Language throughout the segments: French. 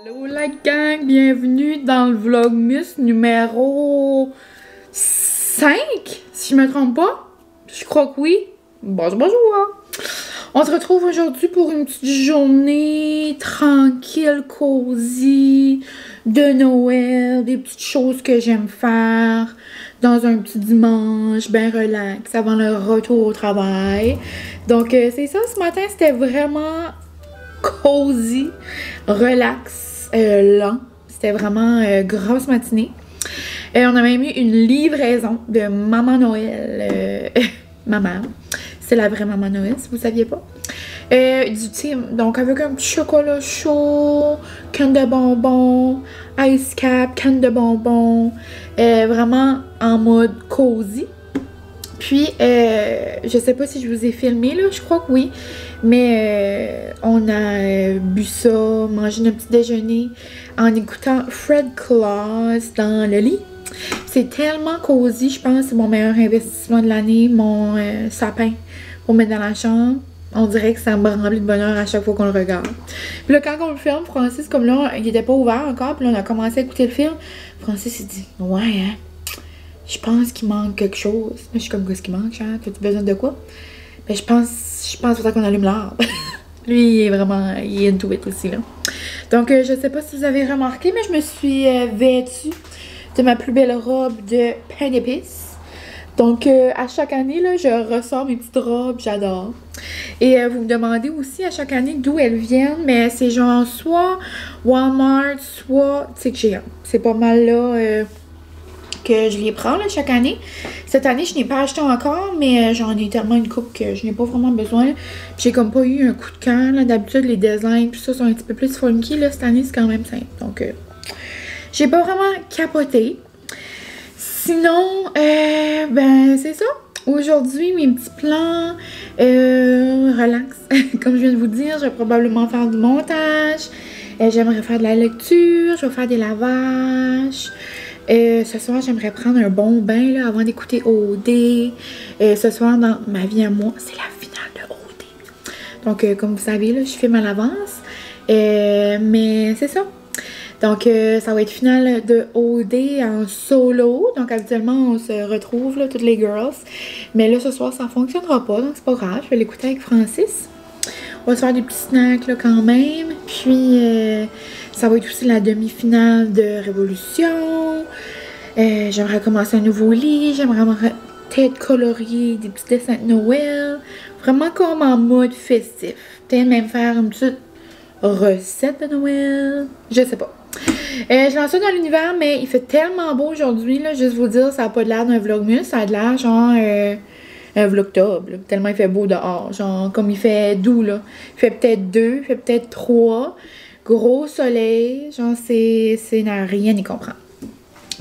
Hello la gang, bienvenue dans le Vlogmas numéro 5, si je me trompe pas. Je crois que oui. Bonjour. On se retrouve aujourd'hui pour une petite journée tranquille, cosy, de Noël, des petites choses que j'aime faire dans un petit dimanche bien relax avant le retour au travail. Donc c'est ça, ce matin c'était vraiment cozy, relax, lent. C'était vraiment grosse matinée. On a même eu une livraison de Maman Noël. Maman. C'est la vraie Maman Noël, si vous ne saviez pas. Du thé, donc avec un petit chocolat chaud, canne de bonbons, ice cap, canne de bonbons. Vraiment en mode cozy. Puis, je sais pas si je vous ai filmé, là, je crois que oui. Mais on a bu ça, mangé notre petit déjeuner en écoutant Fred Claus dans le lit. C'est tellement cosy, je pense que c'est mon meilleur investissement de l'année, mon sapin pour mettre dans la chambre. On dirait que ça me remplit de bonheur à chaque fois qu'on le regarde. Puis là, quand on le filme, Francis, comme là, il était pas ouvert encore, puis là, on a commencé à écouter le film. Francis s'est dit, ouais, hein, je pense qu'il manque quelque chose. Je suis comme, qu'est-ce qui manque, Charles? As-tu besoin de quoi? Ben, je pense faudrait qu'on allume l'arbre. Lui, il est vraiment, il est into it aussi, là. Donc, je sais pas si vous avez remarqué, mais je me suis vêtue de ma plus belle robe de pain d'épices. Donc, à chaque année, là, je ressors mes petites robes, j'adore. Et vous me demandez aussi à chaque année d'où elles viennent, mais c'est genre soit Walmart, soit TikTok. C'est pas mal là que je les prends là, chaque année. Cette année, je n'ai pas acheté encore, mais j'en ai tellement une coupe que je n'ai pas vraiment besoin. J'ai comme pas eu un coup de cœur. D'habitude, les designs, puis ça, sont un petit peu plus funky. Là, cette année, c'est quand même simple. Donc, j'ai pas vraiment capoté. Sinon, ben, c'est ça. Aujourd'hui, mes petits plans relax. Comme je viens de vous dire, je vais probablement faire du montage. J'aimerais faire de la lecture. Je vais faire des lavages. Ce soir, j'aimerais prendre un bon bain là, avant d'écouter OD. Ce soir, dans ma vie à moi, c'est la finale de OD. Donc, comme vous savez, là, je filme à l'avance. Mais c'est ça. Donc, ça va être finale de OD en solo. Donc, habituellement, on se retrouve, là, toutes les girls. Mais là, ce soir, ça ne fonctionnera pas. Donc, c'est pas grave. Je vais l'écouter avec Francis. On va se faire des petits snacks, là, quand même. Puis, ça va être aussi la demi-finale de Révolution. J'aimerais commencer un nouveau lit. J'aimerais peut-être colorier des petits dessins de Noël. Vraiment comme en mode festif. Peut-être même faire une petite recette de Noël. Je sais pas. Je lance ça dans l'univers, mais il fait tellement beau aujourd'hui, là, juste vous dire, ça n'a pas l'air d'un vlogmas, ça a l'air genre un vlogtob, là, tellement il fait beau dehors, genre comme il fait doux, là. Il fait peut-être 2, il fait peut-être 3, gros soleil, genre c'est rien n'y comprendre.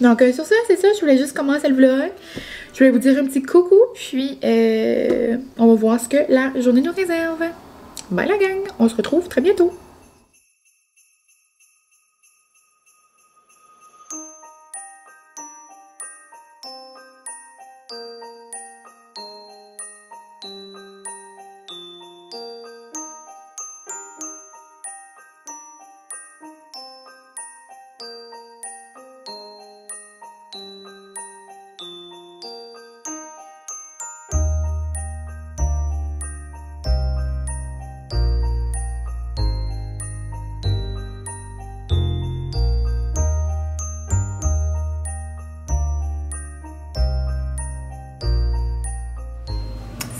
Donc sur ça, c'est ça, je voulais juste commencer le vlog. Je voulais vous dire un petit coucou, puis on va voir ce que la journée nous réserve. Bye la gang, on se retrouve très bientôt.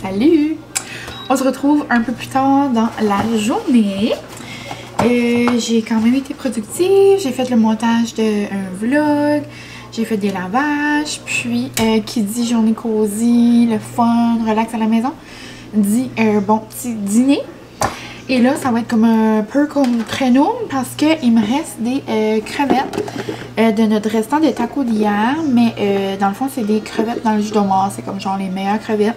Salut! On se retrouve un peu plus tard dans la journée. J'ai quand même été productive. J'ai fait le montage d'un vlog. J'ai fait des lavages. Puis, qui dit journée cosy, le fun, relax à la maison, dit un bon petit dîner. Et là, ça va être comme un peu comme prénom parce qu'il me reste des crevettes de notre restant de tacos d'hier. Mais dans le fond, c'est des crevettes dans le jus d'homard. C'est comme genre les meilleures crevettes.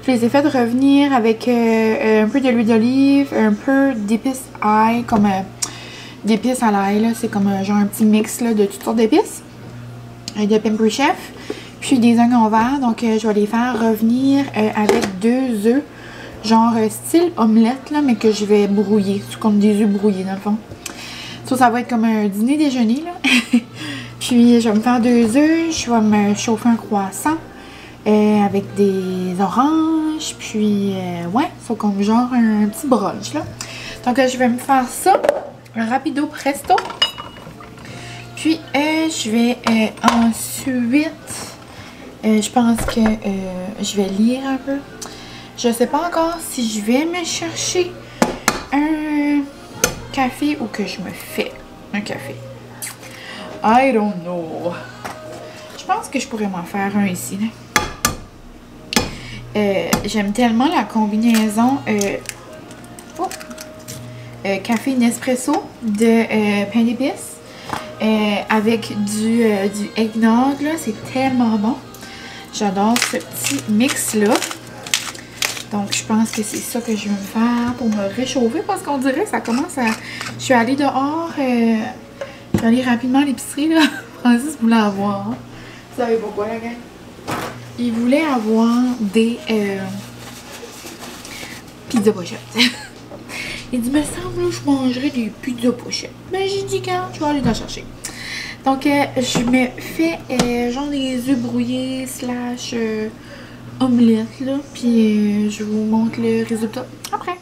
Je les ai fait revenir avec un peu de l'huile d'olive, un peu d'épices ail, comme d'épices à l'ail. C'est comme genre un petit mix là, de toutes sortes d'épices. De Pampery Chef. Puis des oignons verts. Donc je vais les faire revenir avec 2 œufs. Genre style omelette, là, mais que je vais brouiller. C'est comme des œufs brouillés dans le fond. Ça va être comme un dîner-déjeuner, là. Puis, je vais me faire 2 œufs. Je vais me chauffer un croissant avec des oranges. Puis, ouais, c'est comme genre un petit brunch, là. Donc, je vais me faire ça. Rapido presto. Puis, je vais ensuite... je pense que je vais lire un peu. Je sais pas encore si je vais me chercher un café ou que je me fais un café. I don't know. Je pense que je pourrais m'en faire un ici. J'aime tellement la combinaison café Nespresso de pain d'épices avec du eggnog. C'est tellement bon. J'adore ce petit mix-là. Donc, je pense que c'est ça que je vais me faire pour me réchauffer parce qu'on dirait que ça commence à... Je suis allée dehors, je suis allée rapidement à l'épicerie, là. Francis voulait avoir. Vous savez pourquoi, la gang? Il voulait avoir des pizzas pochettes. Il dit, me semble que je mangerais des pizzas pochettes. Mais j'ai dit, quand je vais aller en chercher. Donc, je me fais genre des œufs brouillés slash omelette, là. Puis, je vous montre le résultat après.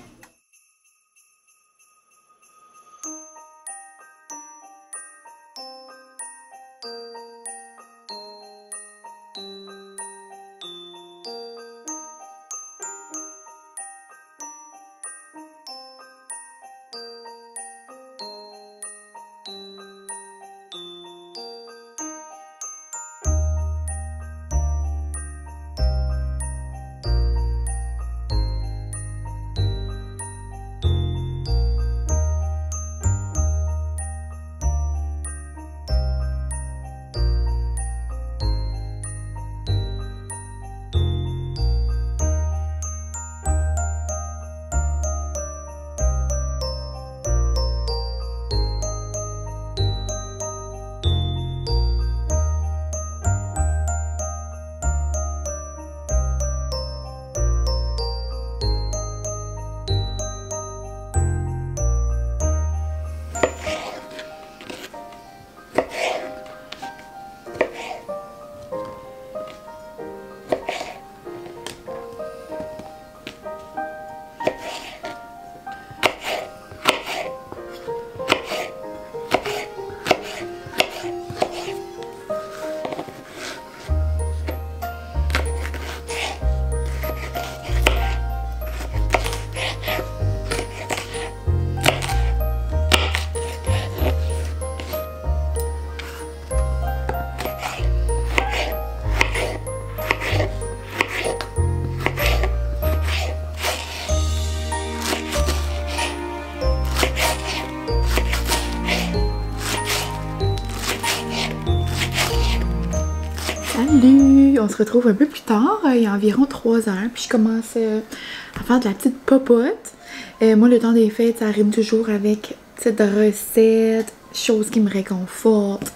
Salut! On se retrouve un peu plus tard, il y a environ 3 heures, puis je commence à faire de la petite popote. Moi, le temps des fêtes, ça rime toujours avec petites recettes, choses qui me réconfortent.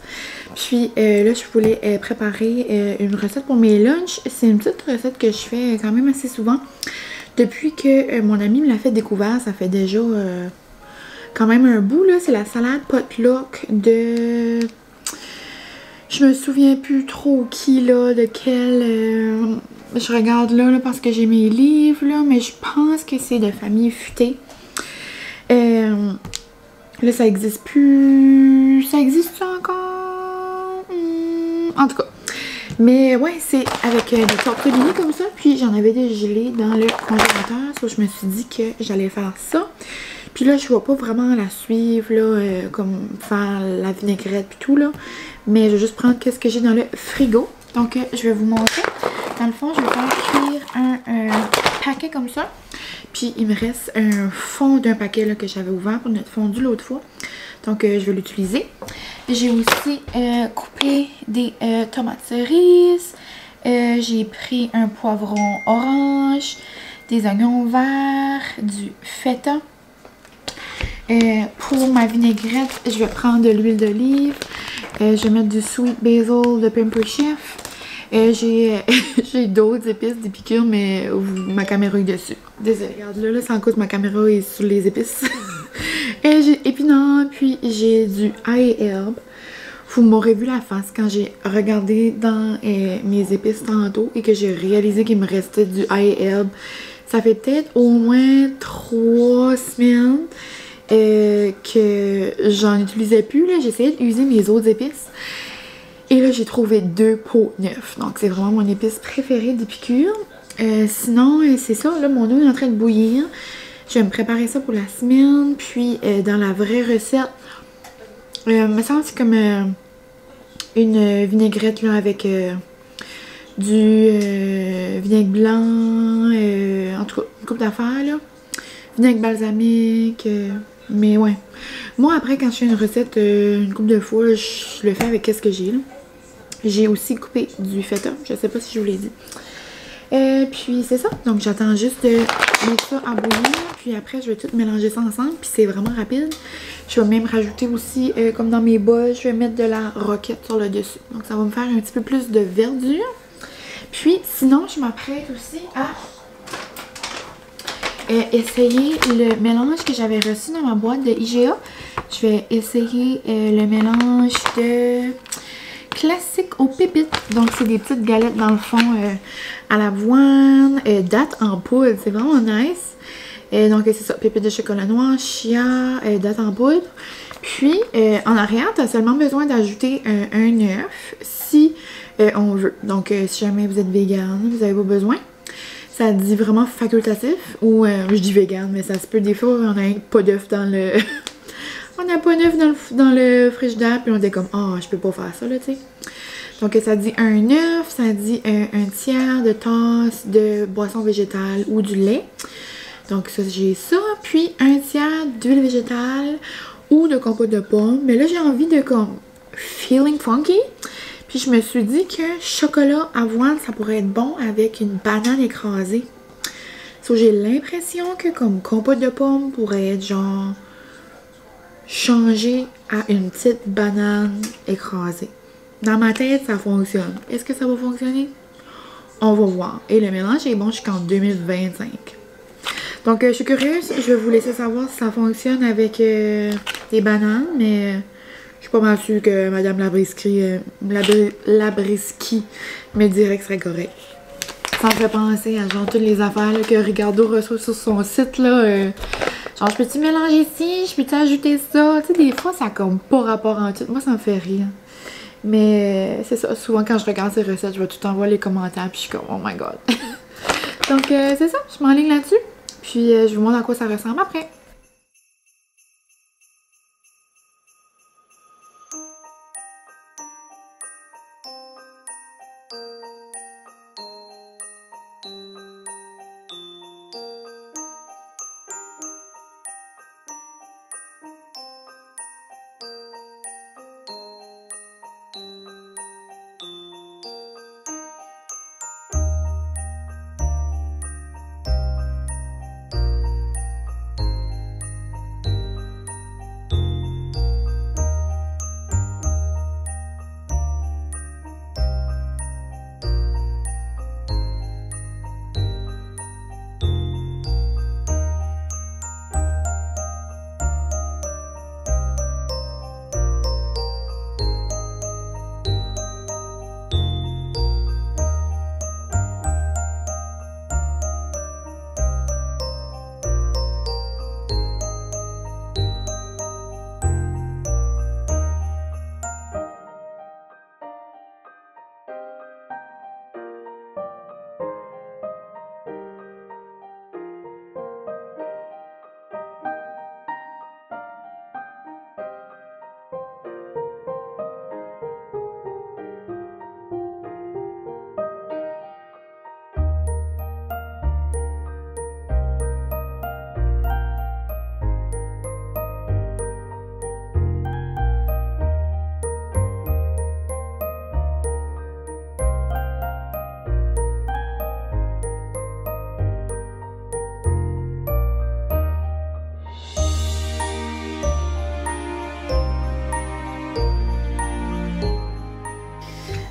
Puis là, je voulais préparer une recette pour mes lunchs. C'est une petite recette que je fais quand même assez souvent. Depuis que mon ami me l'a fait découvrir, ça fait déjà quand même un bout, là. C'est la salade potluck de... Je me souviens plus trop qui, là, de quel... je regarde là, parce que j'ai mes livres, là, mais je pense que c'est de Famille Futée. Là, ça existe plus... Ça existe encore? En tout cas. Mais ouais, c'est avec des tortellini comme ça. Puis j'en avais des gelés dans le congélateur. So, je me suis dit que j'allais faire ça. Puis là, je ne vais pas vraiment la suivre, là, comme faire la vinaigrette et tout, là. Mais je vais juste prendre ce que j'ai dans le frigo. Donc, je vais vous montrer. Dans le fond, je vais faire cuire un paquet comme ça. Puis, il me reste un fond d'un paquet là, que j'avais ouvert pour notre fondu l'autre fois. Donc, je vais l'utiliser. J'ai aussi coupé des tomates cerises. J'ai pris un poivron orange, des oignons verts, du feta. Pour ma vinaigrette, je vais prendre de l'huile d'olive. Je vais mettre du sweet basil de Pamper Chef. J'ai d'autres épices, des piqûres, mais ma caméra est dessus. Désolée, regarde là, c'est en cause ma caméra est sur les épices. Et puis non, puis j'ai du ail et herbe. Vous m'aurez vu la face quand j'ai regardé dans mes épices tantôt et que j'ai réalisé qu'il me restait du ail et herbe. Ça fait peut-être au moins 3 semaines que j'en utilisais plus. J'essayais d'user mes autres épices. Et là, j'ai trouvé 2 pots neufs. Donc, c'est vraiment mon épice préférée d'Épicure. Sinon, c'est ça. Là, mon eau est en train de bouillir. Je vais me préparer ça pour la semaine. Puis, dans la vraie recette, me semble que c'est comme une vinaigrette là, avec du vinaigre blanc, en tout cas, une coupe d'affaires là. Vinaigre balsamique, mais ouais. Moi, après, quand je fais une recette une coupe de fois, je le fais avec qu'est-ce que j'ai là. J'ai aussi coupé du feta, je sais pas si je vous l'ai dit. Puis c'est ça, donc j'attends juste de mettre ça à bouillir, puis après je vais tout mélanger ça ensemble, puis c'est vraiment rapide. Je vais même rajouter aussi, comme dans mes bols, je vais mettre de la roquette sur le dessus. Donc ça va me faire un petit peu plus de verdure. Puis sinon, je m'apprête aussi à essayer le mélange que j'avais reçu dans ma boîte de IGA. Je vais essayer le mélange de classique aux pépites. Donc, c'est des petites galettes dans le fond à l'avoine, dattes en poudre. C'est vraiment nice. Donc, c'est ça. Pépites de chocolat noir, chia, dattes en poudre. Puis, en arrière, tu as seulement besoin d'ajouter un œuf si on veut. Donc, si jamais vous êtes vegan, vous n'avez pas besoin. Ça dit vraiment facultatif. Ou, je dis vegan, mais ça se peut des fois, on n'a pas d'œuf dans le... On n'a pas d'œuf dans le frigidaire, puis on était comme, oh, je peux pas faire ça, là, tu sais. Donc, ça dit un œuf, ça dit un tiers de tasse de boisson végétale ou du lait. Donc, ça, j'ai ça. Puis, un tiers d'huile végétale ou de compote de pomme. Mais là, j'ai envie de, comme, feeling funky. Puis, je me suis dit que chocolat avoine, ça pourrait être bon avec une banane écrasée. So, j'ai l'impression que, comme, compote de pomme pourrait être, genre... changer à une petite banane écrasée. Dans ma tête, ça fonctionne. Est-ce que ça va fonctionner? On va voir. Et le mélange est bon jusqu'en 2025. Donc, je suis curieuse. Je vais vous laisser savoir si ça fonctionne avec des bananes, mais je suis pas mal sûre que Madame Labrisky me dirait que ce serait correct. Ça me fait penser à genre toutes les affaires là, que Ricardo reçoit sur son site, là. Genre, je peux-tu mélanger ici? Je peux-tu ajouter ça? Tu sais, des fois, ça a comme pas rapport en tout. Moi, ça me fait rire. Mais c'est ça. Souvent, quand je regarde ces recettes, je vais tout le temps voir les commentaires. Puis je suis comme, oh my god. Donc, c'est ça. Je m'enligne là-dessus. Puis, je vous montre à quoi ça ressemble après.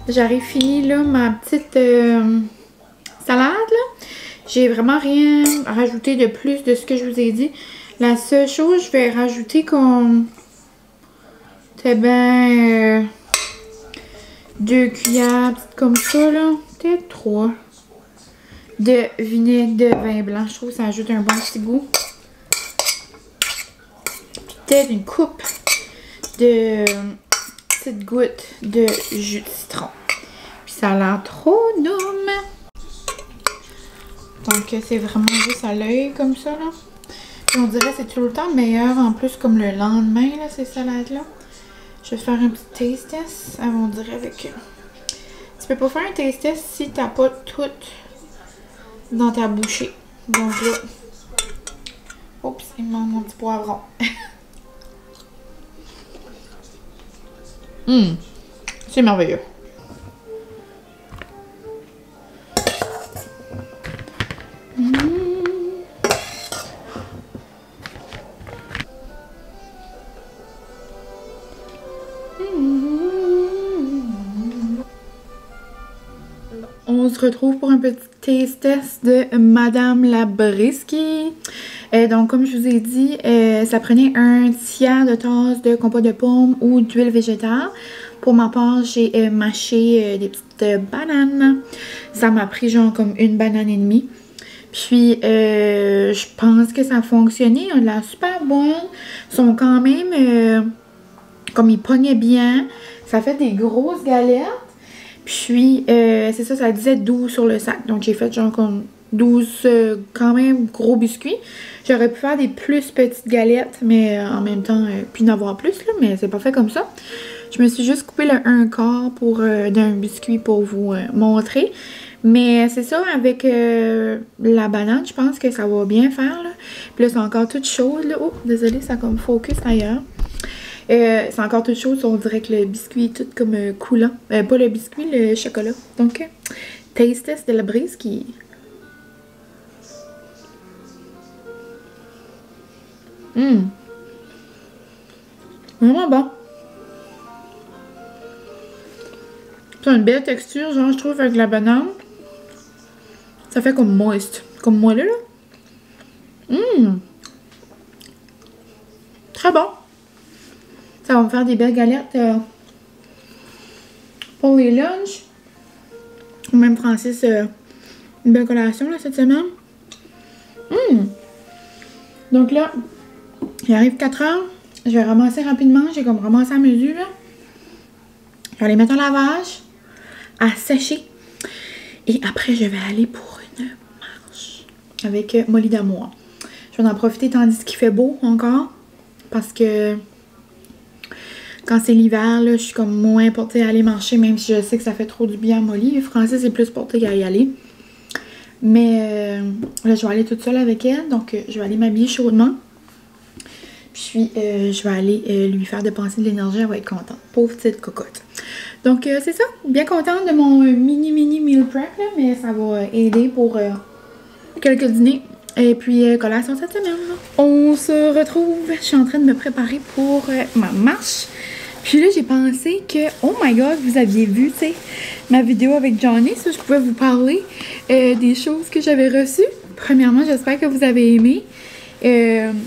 J'arrive fini là ma petite salade là. J'ai vraiment rien rajouté de plus de ce que je vous ai dit. La seule chose, je vais rajouter comme... C'est bien... 2 cuillères, comme ça, là. Peut-être 3. De vinaigre de vin blanc. Je trouve que ça ajoute un bon petit goût. Peut-être une coupe de petites gouttes de jus de citron. Puis ça a l'air trop noum. Donc c'est vraiment juste à l'œil comme ça, là. Puis on dirait que c'est tout le temps meilleur en plus comme le lendemain, là, ces salades-là. Je vais faire un petit taste test. On dirait avec... Tu peux pas faire un taste test si t'as pas tout dans ta bouchée. Donc là... Oups, il me manque mon petit poivron. C'est merveilleux. On se retrouve pour un petit taste test de Madame Labriski. Donc, comme je vous ai dit, ça prenait un tiers de tasse de compote de pomme ou d'huile végétale. Pour ma part, j'ai mâché des petites bananes. Ça m'a pris genre comme une banane et demie. Puis, je pense que ça a fonctionné. Ils ont de la super bonne. Ils sont quand même, comme ils pognaient bien. Ça fait des grosses galettes. Puis, c'est ça, ça disait 12 sur le sac. Donc, j'ai fait genre comme 12 quand même gros biscuits. J'aurais pu faire des plus petites galettes, mais en même temps, puis en avoir plus, là, mais c'est pas fait comme ça. Je me suis juste coupé le 1/4 pour d'un biscuit pour vous montrer. Mais c'est ça, avec la banane, je pense que ça va bien faire, là. Puis là, c'est encore toute chaude, là. Oh, désolée, ça comme focus ailleurs. C'est encore toute chaude, on dirait que le biscuit est tout comme coulant. Pas le biscuit, le chocolat. Donc, taste test de Labriski. Vraiment bon. C'est une belle texture, genre, je trouve, avec la banane. Ça fait comme moist. Comme moelleux, là. Très bon. Ça va me faire des belles galettes pour les lunchs. Même Francis, une belle collation, là, cette semaine. Donc là, il arrive 4 heures. Je vais ramasser rapidement. J'ai comme ramassé à mesure, là. Je vais les mettre en lavage, à sécher. Et après, je vais aller pour une marche avec Molly d'amour. Je vais en profiter tandis qu'il fait beau encore. Parce que quand c'est l'hiver, là, je suis comme moins portée à aller marcher, même si je sais que ça fait trop du bien à Molly. Francis est plus portée à y aller. Mais là, je vais aller toute seule avec elle. Donc, je vais aller m'habiller chaudement. Puis, je vais aller lui faire dépenser de l'énergie. Elle va être contente. Pauvre petite cocotte. Donc, c'est ça. Bien contente de mon mini meal prep, là, mais ça va aider pour quelques dîners. Et puis, collation cette semaine. Là. On se retrouve. Je suis en train de me préparer pour ma marche. Puis là, j'ai pensé que, oh my god, vous aviez vu, tu sais, ma vidéo avec Johnny. Ça, je pouvais vous parler des choses que j'avais reçues. Premièrement, j'espère que vous avez aimé.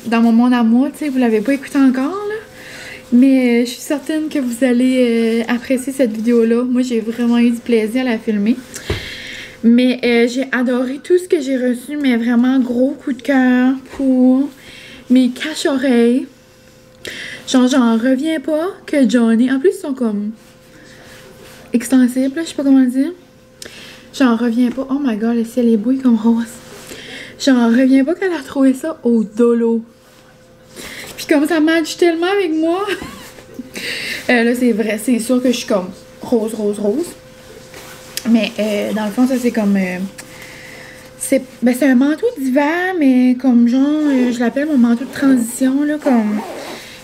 Dans mon monde à moi, tu sais, vous l'avez pas écouté encore, là. Mais je suis certaine que vous allez apprécier cette vidéo-là. Moi, j'ai vraiment eu du plaisir à la filmer. Mais j'ai adoré tout ce que j'ai reçu, mais vraiment gros coup de cœur pour mes cache-oreilles. Genre, j'en reviens pas que Johnny... En plus, ils sont comme extensibles, là, je sais pas comment dire. J'en reviens pas. Oh my god, le ciel est beau comme rose. J'en reviens pas qu'elle a retrouvé ça au dolo. Puis comme ça match tellement avec moi. Là, c'est vrai, c'est sûr que je suis comme rose. Mais dans le fond, ça c'est comme... c'est un manteau d'hiver, mais comme genre, je l'appelle mon manteau de transition, là, comme...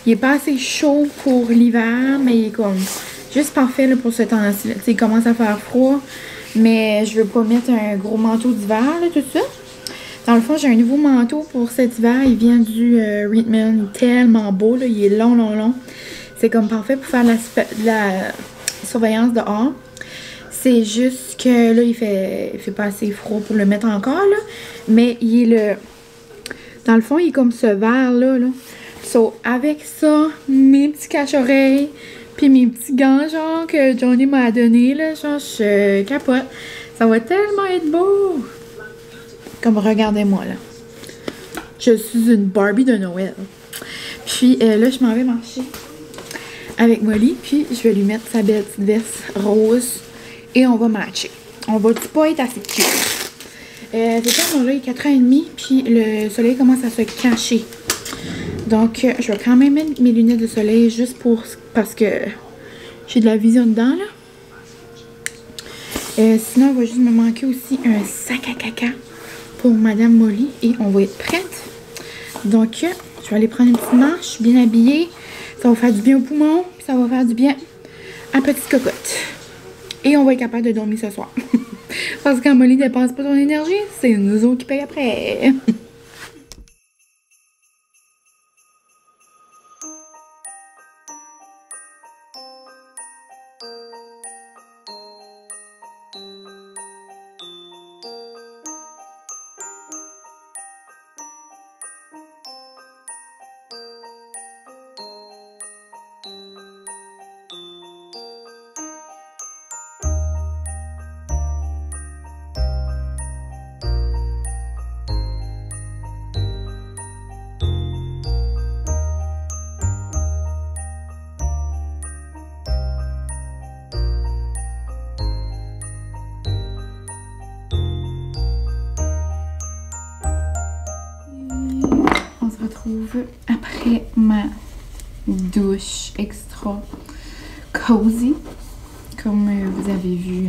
Il est pas assez chaud pour l'hiver, mais il est comme juste parfait là, pour ce temps-ci. Il commence à faire froid, mais je veux pas mettre un gros manteau d'hiver, tout ça. Dans le fond, j'ai un nouveau manteau pour cet hiver. Il vient du Reitman. Il est tellement beau, là. Il est long. C'est comme parfait pour faire de la surveillance dehors. C'est juste que là, il fait pas assez froid pour le mettre encore, là. Mais il est Dans le fond, il est comme ce vert-là. Là. So, avec ça, mes petits cache-oreilles, puis mes petits gants, genre, que Johnny m'a donné, là, genre, je capote. Ça va tellement être beau! Comme, regardez-moi, là. Je suis une Barbie de Noël. Puis, là, je m'en vais marcher avec Molly, puis je vais lui mettre sa belle petite veste rose et on va matcher. On va-tu pas être assez cute? C'est tard, là, il est 4h30, puis le soleil commence à se cacher. Donc, je vais quand même mettre mes lunettes de soleil juste parce que j'ai de la vision dedans, là. Sinon, il va juste me manquer aussi un sac à caca pour Madame Molly et on va être prête. Donc, je vais aller prendre une petite marche, bien habillée. Ça va faire du bien au poumon, puis ça va faire du bien à petite cocotte. Et on va être capable de dormir ce soir. Parce que quand Molly dépense pas ton énergie, c'est nous autres qui payent après. Après ma douche extra cozy, comme vous avez vu,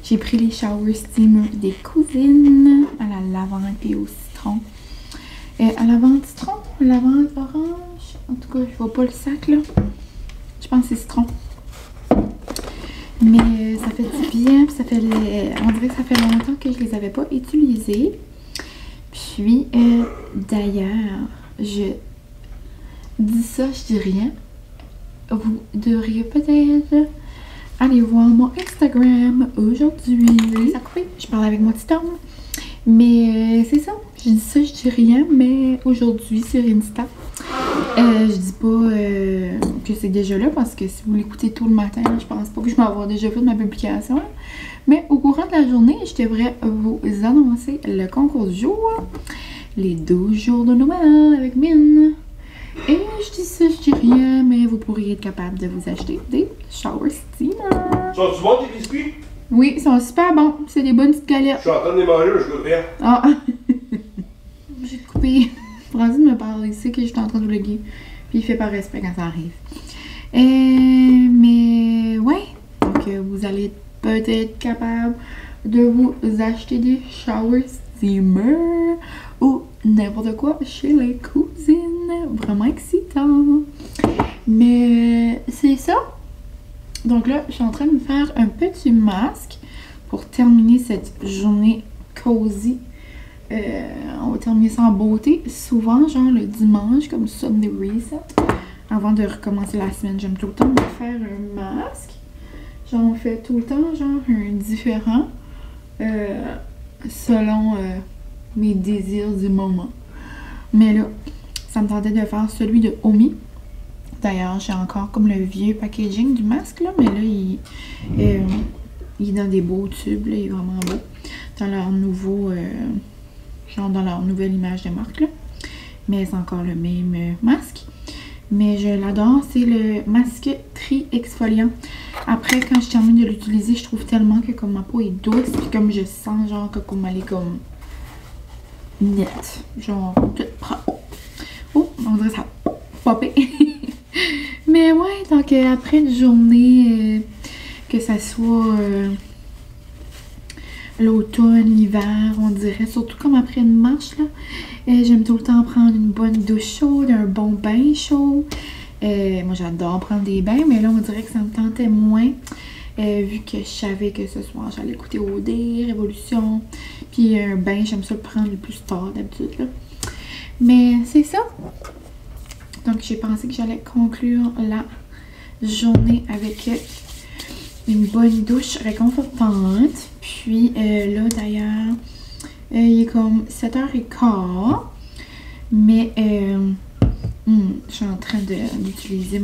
j'ai pris les shower steamers des cousines à la lavande et au citron. À lavande citron, lavande orange, en tout cas je vois pas le sac là, je pense que c'est citron. Mais ça fait du bien, ça fait on dirait que ça fait longtemps que je les avais pas utilisés. Puis d'ailleurs, je dis ça, je dis rien. Vous devriez peut-être aller voir mon Instagram aujourd'hui. Ça coupe, je parle avec mon petit homme. Mais c'est ça, je dis ça, je dis rien. Mais aujourd'hui sur Insta, je dis pas que c'est déjà là parce que si vous l'écoutez tôt le matin, je pense pas que je vais avoir déjà fait ma publication. Mais au courant de la journée, je devrais vous annoncer le concours du jour. Les 12 jours de Noël avec Mine. Et je dis ça, je dis rien, mais vous pourriez être capable de vous acheter des shower steamers. Sont-tu bons tes biscuits? Oui, ils sont super bons. C'est des bonnes petites galettes. Je suis en train de les manger, mais je goûte rien. Ah! J'ai coupé. Francis me parle, il sait que je suis en train de vlogger. Puis il fait par respect quand ça arrive. Mais ouais, donc vous allez peut-être capable de vous acheter des shower steamers ou n'importe quoi chez les cousines. Vraiment excitant. Mais c'est ça. Donc là, je suis en train de me faire un petit masque pour terminer cette journée cozy. On va terminer ça en beauté. Souvent, genre le dimanche, comme Sunday Reset, avant de recommencer la semaine, j'aime tout le temps me faire un masque. J'en fais tout le temps, genre un différent, selon mes désirs du moment. Mais là, ça me tentait de faire celui de Omi. D'ailleurs, j'ai encore comme le vieux packaging du masque, là, mais là, il est dans des beaux tubes, là, il est vraiment beau. Dans leur nouveau, genre dans leur nouvelle image de marque, là. Mais c'est encore le même masque. Mais je l'adore, c'est le masque tri-exfoliant. Après, quand je termine de l'utiliser, je trouve tellement que comme ma peau est douce, puis comme je sens genre que comme elle est comme nette, genre toute propre. Oh, on dirait ça a popé. Mais ouais, donc après une journée, que ça soit l'automne, l'hiver, on dirait, surtout comme après une marche, là, j'aime tout le temps prendre une bonne douche chaude, un bon bain chaud. Moi, j'adore prendre des bains, mais là, on dirait que ça me tentait moins, vu que je savais que ce soir, j'allais écouter OD, Révolution, puis un bain, j'aime ça le prendre le plus tard d'habitude, là. Mais c'est ça. Donc, j'ai pensé que j'allais conclure la journée avec une bonne douche réconfortante. Puis là, d'ailleurs, il est comme 7h15. Mais je suis en train d'utiliser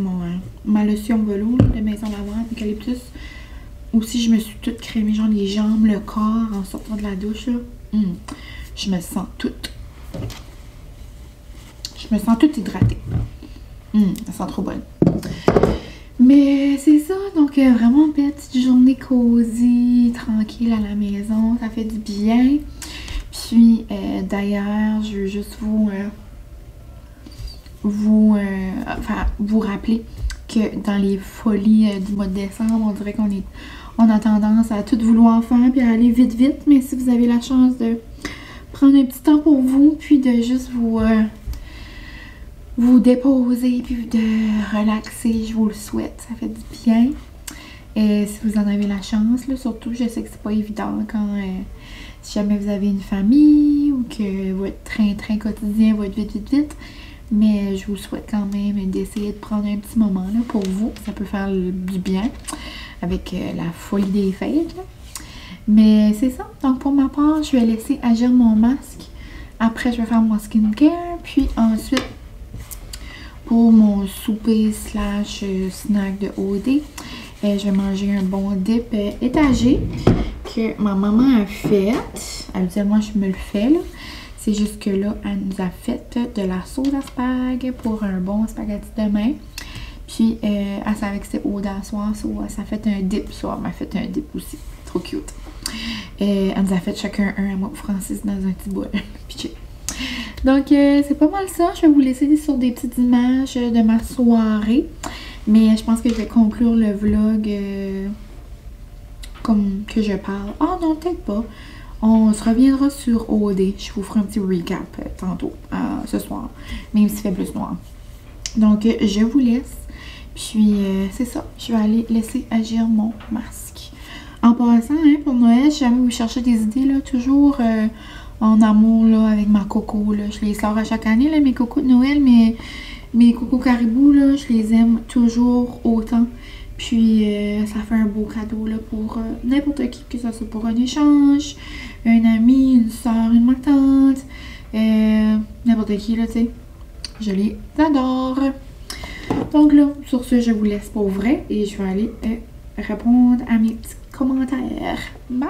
ma lotion velours là, de Maison Lavande, eucalyptus. Aussi, je me suis toute crémée, genre les jambes, le corps en sortant de la douche. Là. Je me sens toute. Je me sens toute hydratée. Ça sent trop bonne. Mais c'est ça, donc vraiment petite journée cosy, tranquille à la maison, ça fait du bien. Puis d'ailleurs, je veux juste vous rappeler que dans les folies du mois de décembre, on dirait on a tendance à tout vouloir faire puis à aller vite vite, mais si vous avez la chance de prendre un petit temps pour vous, puis de juste vous déposer puis de relaxer, je vous le souhaite, ça fait du bien. Et si vous en avez la chance, là, surtout, je sais que c'est pas évident quand si jamais vous avez une famille ou que votre train-train quotidien va être vite, mais je vous souhaite quand même d'essayer de prendre un petit moment là, pour vous, ça peut faire du bien avec la folie des fêtes. Là. Mais c'est ça, donc pour ma part, je vais laisser agir mon masque. Après, je vais faire mon skincare, puis ensuite, pour mon souper / snack de OD, je vais manger un bon dip étagé que ma maman a fait. Habituellement, je me le fais, là. C'est juste que là, elle nous a fait de la sauce à spag pour un bon spaghetti demain. Puis, elle savait que c'était OD à soir, ça a fait un dip. Ça m'a fait un dip aussi. Trop cute. Elle nous a fait chacun un à moi, Francis, dans un petit bol. Puis, donc, c'est pas mal ça. Je vais vous laisser sur des petites images de ma soirée. Mais je pense que je vais conclure le vlog comme que je parle. Ah non, peut-être pas. On se reviendra sur OD. Je vous ferai un petit recap tantôt, ce soir. Même s'il fait plus noir. Donc, je vous laisse. Puis, c'est ça. Je vais aller laisser agir mon masque. En passant, hein, pour Noël, si jamais vous cherchez des idées, là, toujours en amour là, avec ma coco. Là. Je les sors à chaque année, là, mes cocos de Noël, mais mes cocos caribou, là, je les aime toujours autant. Puis, ça fait un beau cadeau là, pour n'importe qui, que ce soit pour un échange, un ami, une soeur, une tante, n'importe qui, là, tu sais. Je les adore. Donc là, sur ce, je vous laisse pour vrai et je vais aller répondre à mes petits commentaires. Bye!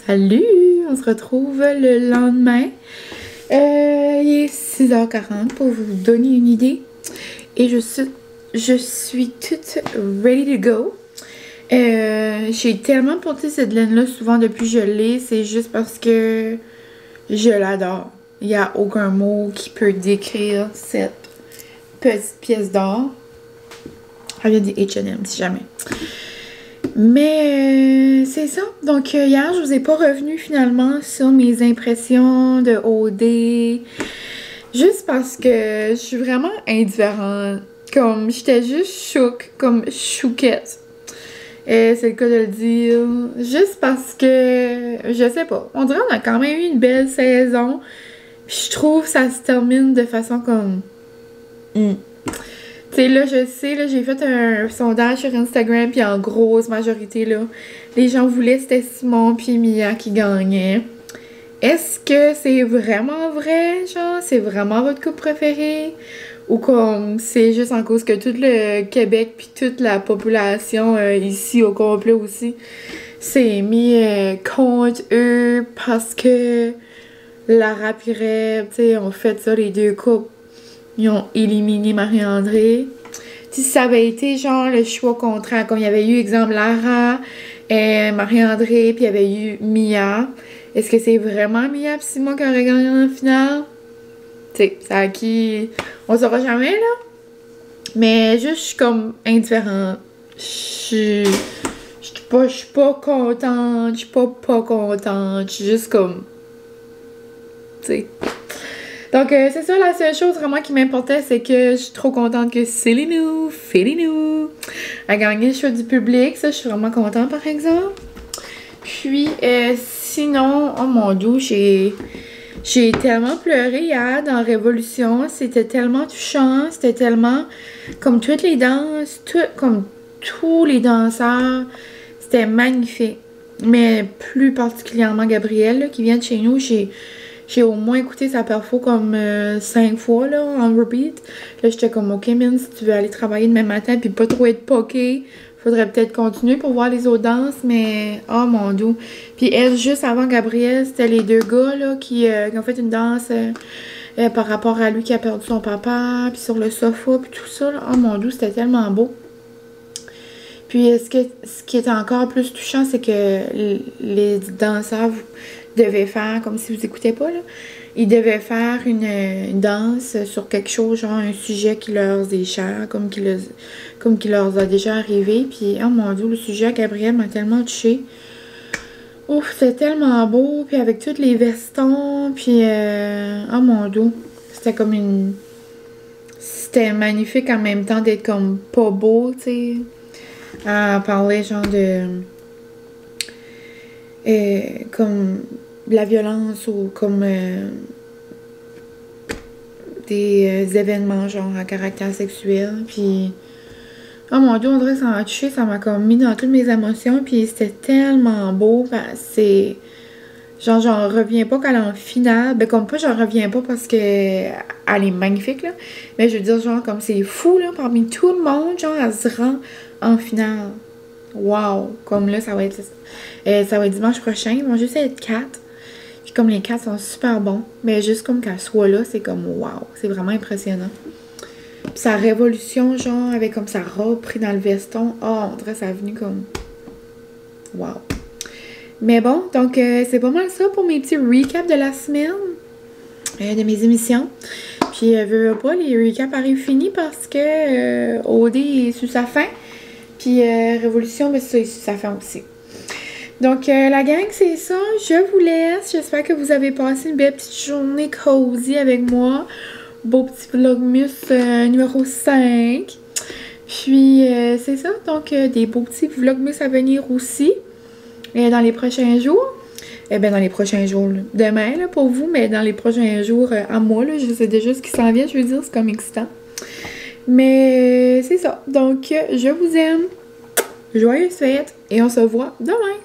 Salut! On se retrouve le lendemain. Il est 6h40 pour vous donner une idée. Et je suis toute ready to go. J'ai tellement porté cette laine-là souvent depuis que je l'ai. C'est juste parce que je l'adore. Il n'y a aucun mot qui peut décrire cette petite pièce d'or. Elle vient des H&M si jamais. Mais c'est ça. Donc hier, je vous ai pas revenu finalement sur mes impressions de OD. Juste parce que je suis vraiment indifférente. Comme j'étais juste chouk, comme chouquette. C'est le cas de le dire. Juste parce que, je sais pas, on dirait qu'on a quand même eu une belle saison. Puis je trouve que ça se termine de façon comme... Tu sais, là, je sais, là, j'ai fait un sondage sur Instagram, puis en grosse majorité, là, les gens voulaient c'était Simon puis Mia qui gagnaient. Est-ce que c'est vraiment vrai, genre? C'est vraiment votre couple préféré? Ou comme c'est juste en cause que tout le Québec puis toute la population ici au complet aussi s'est mis contre eux parce que Lara pis Reb, tu sais, ont fait ça, les deux couples. Ils ont éliminé Marie-André. Si ça avait été genre le choix contraire, comme il y avait eu, exemple, Lara, Marie-André, puis il y avait eu Mia. Est-ce que c'est vraiment Mia pis Simon qui aurait gagné en finale? Tu sais, c'est à qui... On saura jamais, là. Mais juste, je suis comme indifférente. Je suis pas contente. Je suis pas contente. Je suis juste comme... Tu sais... Donc, c'est ça, la seule chose vraiment qui m'importait, c'est que je suis trop contente que Célinou a gagné le choix du public. Ça, je suis vraiment contente, par exemple. Puis, sinon, oh mon Dieu, j'ai tellement pleuré hier dans Révolution. C'était tellement touchant. C'était tellement... Comme toutes les danses, comme tous les danseurs. C'était magnifique. Mais plus particulièrement Gabrielle, là, qui vient de chez nous, j'ai au moins écouté sa perfo comme 5 fois, là, en repeat. Là, j'étais comme, OK, Mine, si tu veux aller travailler demain matin puis pas trop être poqué, faudrait peut-être continuer pour voir les autres danses, mais... Oh, mon Dieu! Puis elle, juste avant Gabrielle, c'était les deux gars, là, qui ont fait une danse par rapport à lui qui a perdu son papa, puis sur le sofa, puis tout ça, là. Oh, mon Dieu, c'était tellement beau! Puis, ce qui est encore plus touchant, c'est que les danseurs devaient faire, comme si vous écoutez pas, là, ils devaient faire une danse sur quelque chose, genre un sujet qui leur est cher, comme qui leur a déjà arrivé. Puis, oh mon Dieu, le sujet à Gabrielle m'a tellement touchée. Ouf, c'était tellement beau, puis avec tous les vestons, puis, oh mon Dieu, c'était comme une... C'était magnifique en même temps d'être comme pas beau, tu sais. Elle parlait genre de... comme de la violence ou comme des événements genre à caractère sexuel. Puis, oh mon Dieu, on dirait que ça m'a touché, ça m'a comme mis dans toutes mes émotions. Puis c'était tellement beau. C'est... Genre, j'en reviens pas qu'elle est en finale. Ben, comme pas, j'en reviens pas parce que elle est magnifique, là. Mais je veux dire, genre, comme c'est fou, là, parmi tout le monde, genre, elle se rend en finale. Wow! Comme là, ça va être dimanche prochain. Ils vont juste être 4. Puis comme les 4 sont super bons. Mais juste comme qu'elle soit là, c'est comme wow! C'est vraiment impressionnant. Puis sa révolution, genre, avec comme sa robe pris dans le veston. Oh, on dirait que ça a venu comme... Wow! Mais bon, donc c'est pas mal ça pour mes petits recaps de la semaine. De mes émissions. Puis, veux pas, les recaps arrivent finis parce que OD est sur sa fin. Puis, Révolution, ben, c'est sur sa fin aussi. Donc, la gang, c'est ça. Je vous laisse. J'espère que vous avez passé une belle petite journée cozy avec moi. Beau petit vlogmus numéro 5. Puis, c'est ça. Donc, des beaux petits vlogmus à venir aussi. Dans les prochains jours. Dans les prochains jours, là. Demain, là, pour vous, mais dans les prochains jours, à moi, là, je sais déjà ce qui s'en vient, je veux dire, c'est comme excitant. Mais c'est ça. Donc, je vous aime. Joyeuses fêtes et on se voit demain.